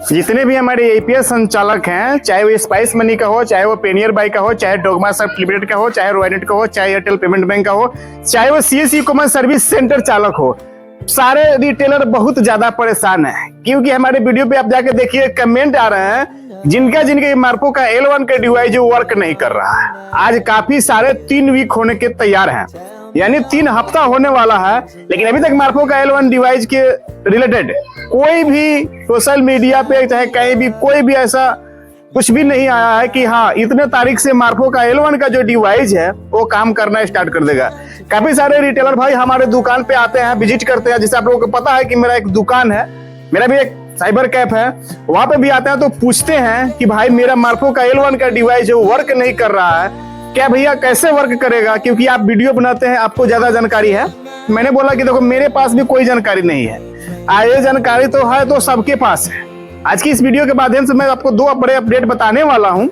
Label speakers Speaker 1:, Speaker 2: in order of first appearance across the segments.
Speaker 1: जितने भी हमारे एपीएस संचालक हैं, चाहे वो स्पाइस मनी का हो, चाहे वो पेनियर बाई का हो, चाहे डोगमा सॉफ्ट लिमिटेड का हो, चाहे रोयनेट का हो, चाहे एयरटेल पेमेंट बैंक का हो, चाहे वो सीएससी कॉमर्स सर्विस सेंटर चालक हो, सारे रिटेलर बहुत ज्यादा परेशान है। क्योंकि हमारे वीडियो पे आप जाके देखिए कमेंट आ रहे हैं जिनका मार्को का L1 का डिवाइस जो वर्क नहीं कर रहा है। आज काफी सारे 3 वीक होने के तैयार हैं, यानी 3 हफ्ता होने वाला है, लेकिन अभी तक मार्को का L1 डिवाइस के रिलेटेड कोई भी सोशल मीडिया पे चाहे कहीं भी कोई भी ऐसा कुछ भी नहीं आया है कि हाँ इतने तारीख से मार्को का L1 का जो डिवाइस है वो काम करना स्टार्ट कर देगा। काफी सारे रिटेलर भाई हमारे दुकान पे आते हैं, विजिट करते हैं। जैसे आप लोगों को पता है कि मेरा एक दुकान है, मेरा भी एक साइबर कैफ है, वहां पे भी आते हैं तो पूछते हैं कि भाई मेरा मार्को का L1 का डिवाइस जो वर्क नहीं कर रहा है, क्या भैया कैसे वर्क करेगा? क्योंकि आप वीडियो बनाते हैं, आपको ज्यादा जानकारी है। मैंने बोला कि देखो मेरे पास भी कोई जानकारी नहीं है, ये जानकारी तो है तो सबके पास है। आज की इस वीडियो के माध्यम से मैं आपको 2 बड़े अपडेट बताने वाला हूं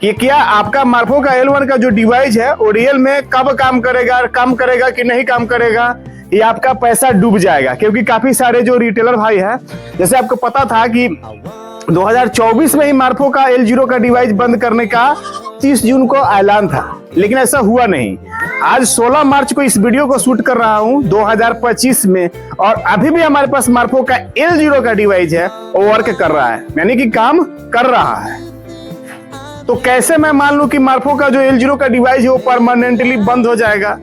Speaker 1: कि क्या आपका मार्को का L1 का जो डिवाइस है वो रियल में कब काम करेगा कि नहीं काम करेगा, ये आपका पैसा डूब जाएगा। क्योंकि काफी सारे जो रिटेलर भाई हैं, जैसे आपको पता था कि 2024 में ही मार्को का L0 का डिवाइस बंद करने का 30 जून को ऐलान था, लेकिन ऐसा हुआ नहीं। आज 16 मार्च को इस वीडियो को शूट कर रहा हूं 2025 में, और अभी भी हमारे पास मार्को का L0 का डिवाइस है वो वर्क कर रहा है, यानी कि काम कर रहा है। तो कैसे मैं मान लूं कि मार्को का जो L0 का डिवाइस है वो परमानेंटली बंद हो जाएगा?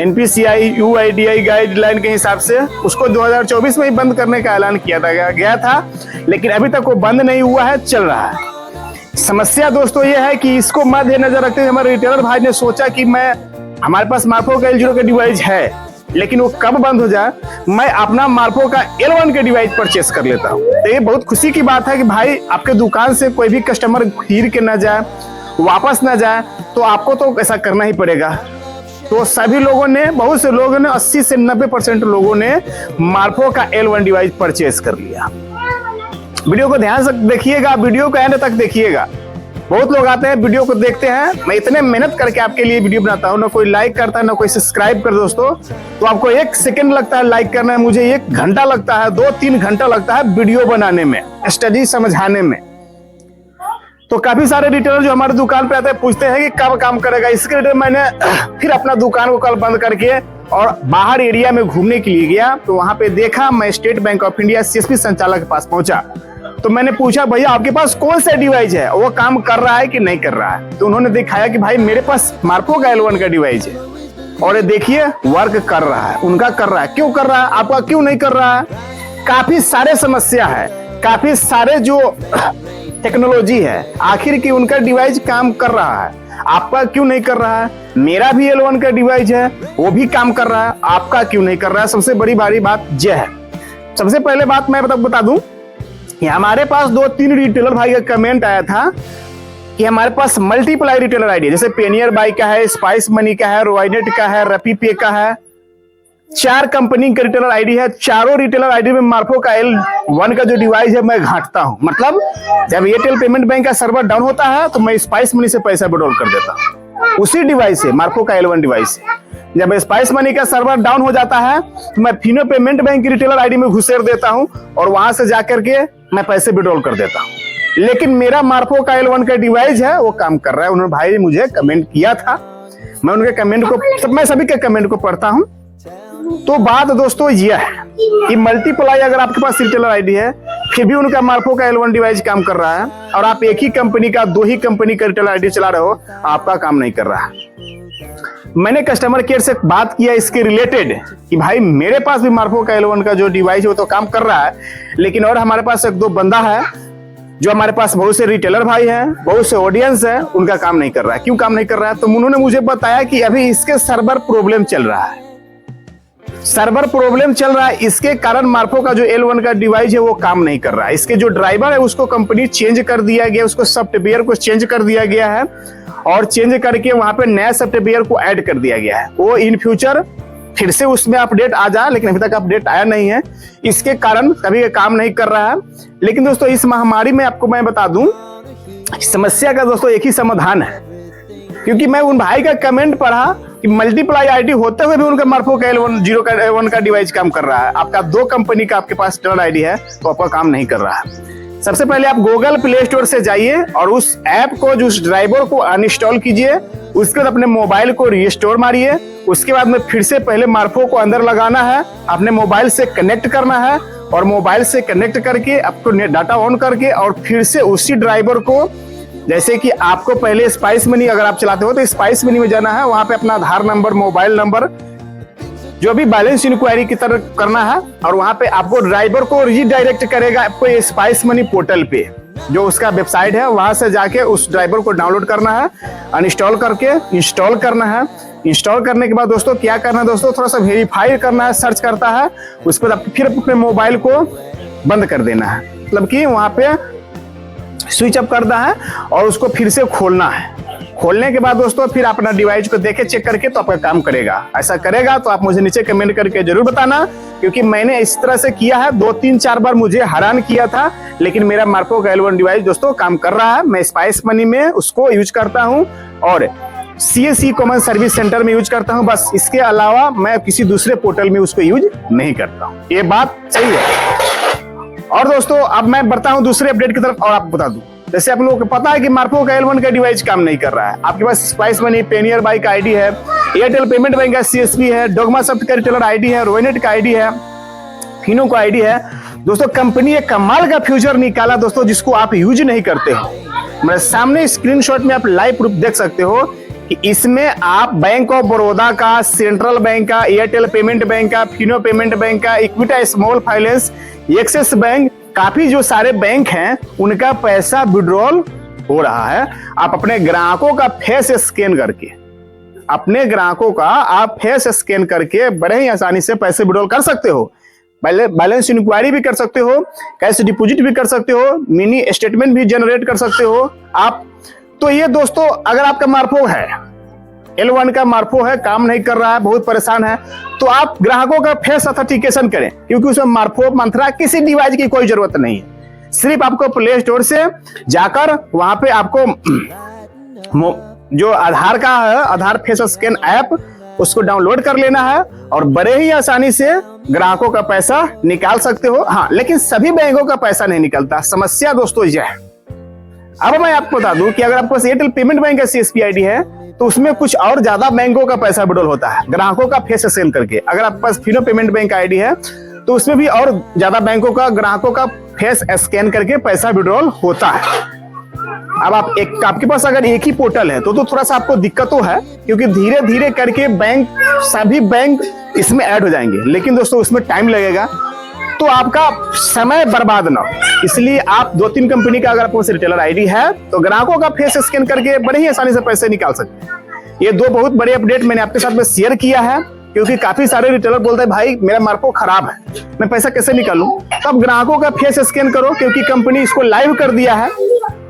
Speaker 1: NPCI UIDAI गाइडलाइन के हिसाब से उसको 2024 में ही बंद करने का ऐलान किया गया था, लेकिन अभी तक वो बंद नहीं हुआ है, चल रहा है। समस्या दोस्तों ये है कि इसको मद्देनजर रखते हुए हमारे रिटेलर भाई ने सोचा कि हमारे पास मार्को का L0 का डिवाइस है, लेकिन वो कब बंद हो जाए, मैं अपना मार्को का L1 के डिवाइस परचेस कर लेता हूँ। तो ये बहुत खुशी की बात है कि भाई आपके दुकान से कोई भी कस्टमर हिर के ना जाए, वापस ना जाए, तो आपको तो ऐसा करना ही पड़ेगा। तो सभी लोगों ने, बहुत से लोगों ने, 80 से 90% लोगों ने मार्को का L1 डिवाइस परचेस कर लिया। वीडियो को ध्यान से देखिएगा, वीडियो को एंड तक देखिएगा। बहुत लोग आते हैं वीडियो को देखते हैं, मैं इतने मेहनत करके आपके लिए वीडियो बनाता हूँ, ना कोई लाइक करता है ना कोई सब्सक्राइब कर। दोस्तों तो आपको 1 सेकंड लगता है लाइक करने में, मुझे 1 घंटा लगता है, 2-3 घंटा लगता है वीडियो बनाने में, स्टडी समझाने में। तो काफी सारे रिटेलर जो हमारे दुकान पे आते हैं पूछते हैं कि कब काम करेगा। इसके लिए मैंने फिर अपना दुकान को कल बंद करके और बाहर एरिया में घूमने के लिए गया। तो वहां पे देखा, मैं state bank of India CSP संचालक के पास पहुंचा। तो मैंने पूछा भैया आपके पास कौन सा डिवाइस है, वो काम कर रहा है कि नहीं कर रहा है? तो उन्होंने दिखाया कि भाई मेरे पास मार्को का L1 का डिवाइस है और ये देखिए वर्क कर रहा है, उनका कर रहा है। क्यों कर रहा है, आपका क्यों नहीं कर रहा है? काफी सारे समस्या है, काफी सारे जो टेक्नोलॉजी है, आखिर की उनका डिवाइस काम कर रहा है, आपका क्यों नहीं कर रहा है? मेरा भी L1 का डिवाइस है, वो भी काम कर रहा है, आपका क्यों नहीं कर रहा है? सबसे बड़ी बात यह है। सबसे पहले बात मैं बता दूं, हमारे पास 2-3 रिटेलर भाई का कमेंट आया था कि हमारे पास मल्टीप्लाई रिटेलर आईडी है, जैसे पेनियर बाई का है, स्पाइस मनी का है, रोयनेट का है, रपी पे का है। 4 कंपनी का रिटेलर आईडी है। चारों रिटेलर आईडी में मार्को का L1 का जो डिवाइस है मैं घाटता हूं। मतलब जब एयरटेल पेमेंट बैंक का सर्वर डाउन होता है तो मैं स्पाइस मनी से पैसा विड्रॉल कर देता हूं, उसी डिवाइस से, मार्को का L1 डिवाइस से। जब स्पाइस मनी का सर्वर डाउन हो जाता है तो मैं फिनो पेमेंट बैंक की रिटेलर आईडी में घुसेर देता हूं और वहां से जाकर के मैं पैसे विड्रॉल कर देता हूं। लेकिन मेरा मार्को का L1 का डिवाइस है वो काम कर रहा है। उन्होंने भाई मुझे कमेंट किया था, मैं उनके कमेंट को, मैं सभी के कमेंट को पढ़ता हूं। तो बात दोस्तों यह है कि मल्टीप्लाई अगर आपके पास रिटेलर आईडी है फिर भी उनका मार्को का L1 डिवाइस काम कर रहा है, और आप एक ही कंपनी का, 2 ही कंपनी का रिटेलर आईडी चला रहे हो, आपका काम नहीं कर रहा है। मैंने कस्टमर केयर से बात किया इसके रिलेटेड कि भाई मेरे पास भी मार्को का L1 का जो डिवाइस है वो तो काम कर रहा है, लेकिन और हमारे पास 1-2 बंदा है जो हमारे पास, बहुत से रिटेलर भाई हैं, बहुत से ऑडियंस है, उनका काम नहीं कर रहा है। क्यों काम नहीं कर रहा है? तो उन्होंने मुझे बताया कि अभी इसके सर्वर प्रॉब्लम चल रहा है, सर्वर प्रॉब्लम चल रहा है, इसके कारण मार्को का जो L1 का डिवाइस है वो काम नहीं कर रहा है। इसके जो ड्राइवर है उसको कंपनी चेंज कर दिया गया, उसको सॉफ्टवेयर को चेंज कर दिया गया है, और चेंज करके वहां पे नया सॉफ्टवेयर को ऐड कर दिया गया है। वो इन फ्यूचर फिर से उसमें अपडेट आ जाए, लेकिन अभी तक अपडेट आया नहीं है, इसके कारण कभी काम नहीं कर रहा है। लेकिन दोस्तों इस महामारी में आपको मैं बता दूं, समस्या का दोस्तों एक ही समाधान है। क्योंकि मैं उन भाई का कमेंट पढ़ा कि मल्टीप्लाई आईडी होते हुए भी उनका मार्फो का L1 का डिवाइस काम कर रहा है। आपका 2 कंपनी का आपके पास टर्न आईडी है तो आपका काम नहीं कर रहा है। सबसे पहले आप गूगल प्ले स्टोर से जाइए और उस ऐप को, जो उस ड्राइवर को अनइंस्टॉल कीजिए। उसके बाद अपने मोबाइल को रीस्टोर मारिए। उसके बाद में फिर से पहले मार्फो को अंदर लगाना है, अपने मोबाइल से कनेक्ट करना है और मोबाइल से कनेक्ट करके आपको डाटा ऑन करके और फिर से उसी ड्राइवर को, जैसे कि आपको पहले स्पाइस मनी अगर आप चलाते हो तो स्पाइस मनी में जाना है, वहां पे अपना आधार नंबर, मोबाइल नंबर, जो भी बैलेंस इंक्वायरी की तरह करना है और वहां पे आपको ड्राइवर को रीडायरेक्ट करेगा आपको स्पाइस मनी पोर्टल पे, जो उसका वेबसाइट है। वहां से जाके उस ड्राइवर को डाउनलोड करना है, अनइंस्टॉल करके इंस्टॉल करना है। इंस्टॉल करने के बाद दोस्तों क्या करना है दोस्तों, थोड़ा सा वेरीफाई करना है, सर्च करता है। उसके बाद फिर अपने मोबाइल को बंद कर देना है, मतलब कि वहां पे स्विच ऑफ करना है और उसको फिर से खोलना है। खोलने के बाद दोस्तों फिर अपना डिवाइस को देखे, चेक करके तो आपका काम करेगा। ऐसा करेगा तो आप मुझे नीचे कमेंट करके जरूर बताना, क्योंकि मैंने इस तरह से किया है, 2-3-4 बार मुझे हैरान किया था, लेकिन मेरा मार्फो का L1 डिवाइस दोस्तों काम कर रहा है। मैं स्पाइस मनी में उसको यूज करता हूँ और CSC कॉमन सर्विस सेंटर में यूज करता हूँ। बस इसके अलावा मैं किसी दूसरे पोर्टल में उसको यूज नहीं करता हूँ। ये बात सही है। और दोस्तों अब मैं बढ़ता हूँ दूसरे अपडेट की तरफ और आपको बता दूं, जैसे आप लोगों को पता है कि मार्फो का L1 का डिवाइस काम नहीं कर रहा है। आपके पास स्पाइस मनी, पेनियर बाई का आईडी है, एयरटेल पेमेंट बैंक का CSP है, डोगमा सॉफ्ट का रिटेलर आईडी है, रोइनेट का आईडी है, फिनो का आईडी है। दोस्तों कंपनी एक कमाल का फ्यूचर निकाला दोस्तों, जिसको आप यूज नहीं करते हो। मेरे सामने स्क्रीनशॉट में आप लाइव प्रूफ देख सकते हो कि इसमें आप बैंक ऑफ बड़ौदा का, सेंट्रल बैंक का, एयरटेल पेमेंट बैंक का, फिनो पेमेंट बैंक का, इक्विटा स्मॉल फाइनेंस, एक्सिस बैंक, काफी जो सारे बैंक हैं उनका पैसा विड्रॉल हो रहा है। आप अपने ग्राहकों का फेस स्कैन करके, अपने ग्राहकों का आप फेस स्कैन करके बड़े ही आसानी से पैसे विड्रॉल कर सकते हो। बैलेंस इंक्वायरी भी कर सकते हो, कैश डिपॉजिट भी कर सकते हो, मिनी स्टेटमेंट भी जनरेट कर सकते हो आप। तो ये दोस्तों अगर आपका मार्फो है, L1 का मार्फो है, काम नहीं कर रहा है, बहुत परेशान है, तो आप ग्राहकों का फेस ऑथेंटिकेशन करें, क्योंकि उसमें मार्फो मंत्रा किसी डिवाइस की कोई जरूरत नहीं है। सिर्फ आपको प्ले स्टोर से जाकर वहां पे आपको जो आधार का है, आधार फेस स्कैन ऐप, उसको डाउनलोड कर लेना है और बड़े ही आसानी से ग्राहकों का पैसा निकाल सकते हो। हाँ, लेकिन सभी बैंकों का पैसा नहीं निकलता। समस्या दोस्तों यह है। अब मैं आपको बता दूं कि अगर आपके पास एयरटेल पेमेंट बैंक का CSP आईडी है तो उसमें कुछ और ज्यादा बैंकों का पैसा विड्रॉल होता है ग्राहकों का फेस स्कैन करके। अगर आपके पास फिनो पेमेंट बैंक का आईडी है तो उसमें भी और ज्यादा बैंकों का, ग्राहकों का फेस स्कैन करके पैसा विड्रॉल होता है। अब आपके पास अगर एक ही पोर्टल है तो थोड़ा सा आपको दिक्कत तो है, क्योंकि धीरे धीरे करके सभी बैंक इसमें ऐड हो जाएंगे, लेकिन दोस्तों उसमें टाइम लगेगा, तो आपका समय बर्बाद ना हो। इसलिए आप 2-3 कंपनी का अगर आपको रिटेलर आईडी है तो ग्राहकों का फेस स्कैन करके बड़े ही आसानी से पैसे निकाल सकते हैं। ये 2 बहुत बड़े अपडेट मैंने आपके साथ में शेयर किया है, क्योंकि काफी सारे रिटेलर बोलते हैं भाई मेरा मार्फो खराब है, मैं पैसा कैसे निकालूं। तब ग्राहकों का फेस स्कैन करो, क्योंकि कंपनी इसको लाइव कर दिया है,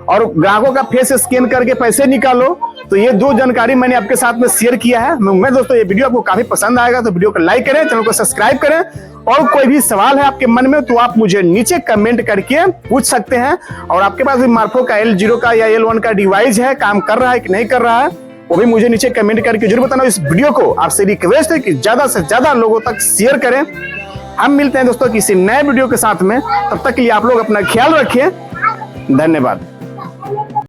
Speaker 1: और ग्राहकों का फेस स्कैन करके पैसे निकालो। तो ये 2 जानकारी मैंने आपके साथ में शेयर किया है। मैं दोस्तों ये वीडियो आपको काफी पसंद आएगा तो वीडियो को लाइक करें, चैनल को सब्सक्राइब करें, और कोई भी सवाल है आपके मन में तो आप मुझे नीचे कमेंट करके पूछ सकते हैं। और आपके पास भी मार्फो का L0 का या L1 का डिवाइस है, काम कर रहा है कि नहीं कर रहा है, वो भी मुझे नीचे कमेंट करके जरूर बताना। इस वीडियो को आपसे रिक्वेस्ट है कि ज्यादा से ज्यादा लोगों तक शेयर करें। हम मिलते हैं दोस्तों किसी नए वीडियो के साथ में, तब तक के लिए आप लोग अपना ख्याल रखें। धन्यवाद।